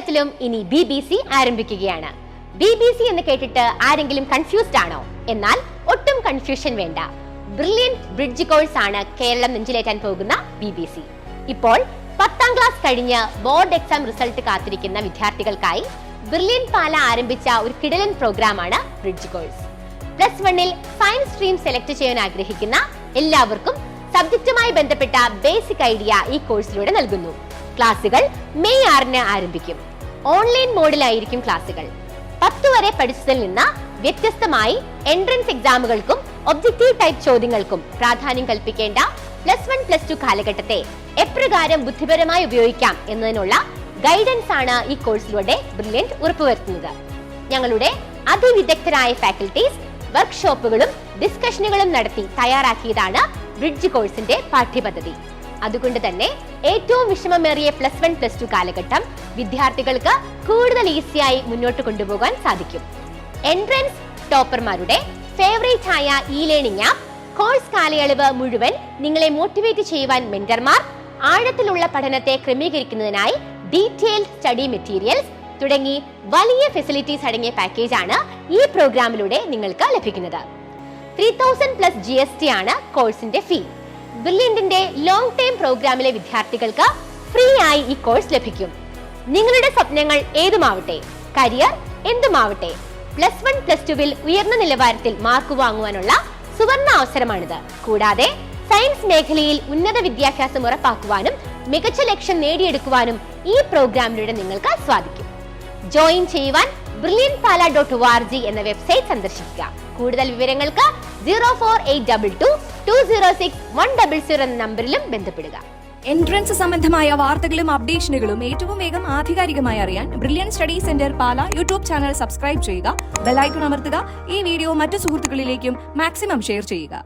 കേരളത്തിലും ഇനി BBC ആരംഭിക്കുകയാണ്. BBC എന്ന് കേട്ടിട്ട് ആരെങ്കിലും കൺഫ്യൂസ്ഡ് ആണോ? എന്നാൽ ഒട്ടും കൺഫ്യൂഷൻ വേണ്ട. ബ്രില്യന്റ് ബ്രിഡ്ജ് കോഴ്സ് ആണ് കേരളം നെഞ്ചിലേറ്റാൻ പോകുന്ന BBC. ഇപ്പോൾ 10ാം ക്ലാസ് കഴിഞ്ഞ് ബോർഡ് എക്സാം റിസൾട്ട് കാത്തിരിക്കുന്ന വിദ്യാർത്ഥികൾക്കായി ബ്രില്യന്റ് പാല ആരംഭിച്ച ഒരു കിടലൻ പ്രോഗ്രാമാണ് bridge course. +1 science stream select ചെയ്യാൻ ആഗ്രഹിക്കുന്ന എല്ലാവർക്കും സബ്ജക്റ്റുമായി ബന്ധപ്പെട്ട ബേസിക് ഐഡിയ ഈ കോഴ്സിലൂടെ നൽകുന്നു. ക്ലാസുകൾ മെയ് 6 ആരംഭിക്കും. ഓൺലൈൻ മോഡിലായിരിക്കും ക്ലാസുകൾ. 10 വരെ പഠിച്ചതിൽ നിന്ന് വ്യത്യസ്തമായി എൻട്രൻസ് എക്സാമുകൾക്കും ഒബ്ജക്റ്റീവ് ടൈപ്പ് ചോദ്യങ്ങൾക്കും പ്രാധാന്യം കൽപ്പിക്കേണ്ട +1 +2 കാലഘട്ടത്തെ എപ്രകാരം ബുദ്ധിപരമായി ഉപയോഗിക്കാം എന്നതിനുള്ള ഗൈഡൻസ് ആണ് ഈ കോഴ്സിലൂടെ ബ്രില്യന്റ് ഉറപ്പുവരുത്തുന്നത്. ഞങ്ങളുടെ അതിവിദഗ്ധരായ ഫാക്കൽറ്റീസ് വർക്ക്ഷോപ്പുകളും ഡിസ്കഷനുകളും നടത്തി തയ്യാറാക്കിയതാണ് ബ്രിഡ്ജ് കോഴ്സിന്റെ പാഠ്യപദ്ധതി. അതുകൊണ്ട് തന്നെ ഏറ്റവും വിഷമമേറിയ +1 +2 കാലഘട്ടം വിദ്യാർത്ഥികൾക്ക് കൂടുതൽ ഈസിയായി മുന്നോട്ട് കൊണ്ടുപോകാൻ സാധിക്കും. എൻട്രൻസ് ടോപ്പർമാരുടെ ഫേവറേറ്റ് ആയ ലേണിംഗ് ആപ്പ്, കോഴ്സ് കാലയളവ് മുഴുവൻ നിങ്ങളെ മോട്ടിവേറ്റ് ചെയ്യുവാൻ മെന്റർമാർ, ആഴത്തിലുള്ള പഠനത്തെ ക്രമീകരിക്കുന്നതിനായി ഡീറ്റെയിൽഡ് സ്റ്റഡി മെറ്റീരിയൽസ് തുടങ്ങി വലിയ ഫെസിലിറ്റീസ് അടങ്ങിയ പാക്കേജാണ് ഈ പ്രോഗ്രാമിലൂടെ നിങ്ങൾക്ക് ലഭിക്കുന്നത്. 3000+ GST ആണ് കോഴ്സിന്റെ ഫീ. ബ്രില്യന്റിന്റെ ലോങ് ടൈം പ്രോഗ്രാമിലെ വിദ്യാർത്ഥികൾക്ക് ഫ്രീ ആയി ഈ കോഴ്സ് ലഭിക്കും. നിങ്ങളുടെ സ്വപ്നങ്ങൾ ഏതുമാവട്ടെ, കരിയർ എന്തുമാവട്ടെ, +1 +2 ഉയർന്ന നിലവാരത്തിൽ മാർക്ക് വാങ്ങുവാനുള്ള സുവർണ അവസരമാണിത്. കൂടാതെ സയൻസ് മേഖലയിൽ ഉന്നത വിദ്യാഭ്യാസം ഉറപ്പാക്കുവാനും മികച്ച ലക്ഷ്യം നേടിയെടുക്കുവാനും ഈ പ്രോഗ്രാമിലൂടെ നിങ്ങൾക്ക് സാധിക്കും. ജോയിൻ ചെയ്യുവാൻ brilliantpala.org എന്ന വെബ്സൈറ്റ് സന്ദർശിക്കുക. കൂടുതൽ വിവരങ്ങൾക്ക് 04822 206 100 എന്ന നമ്പറിലും ബന്ധപ്പെടുക. എൻട്രൻസ് സംബന്ധമായ വാർത്തകളും അപ്ഡേഷനുകളും ഏറ്റവും വേഗം ആധികാരികമായി അറിയാൻ ബ്രില്യന്റ് സ്റ്റഡി സെന്റർ പാല യൂട്യൂബ് ചാനൽ സബ്സ്ക്രൈബ് ചെയ്യുക, ബെൽ ഐക്കൺ അമർത്തുക. ഈ വീഡിയോ മറ്റു സുഹൃത്തുക്കളിലേക്കും മാക്സിമം ഷെയർ ചെയ്യുക.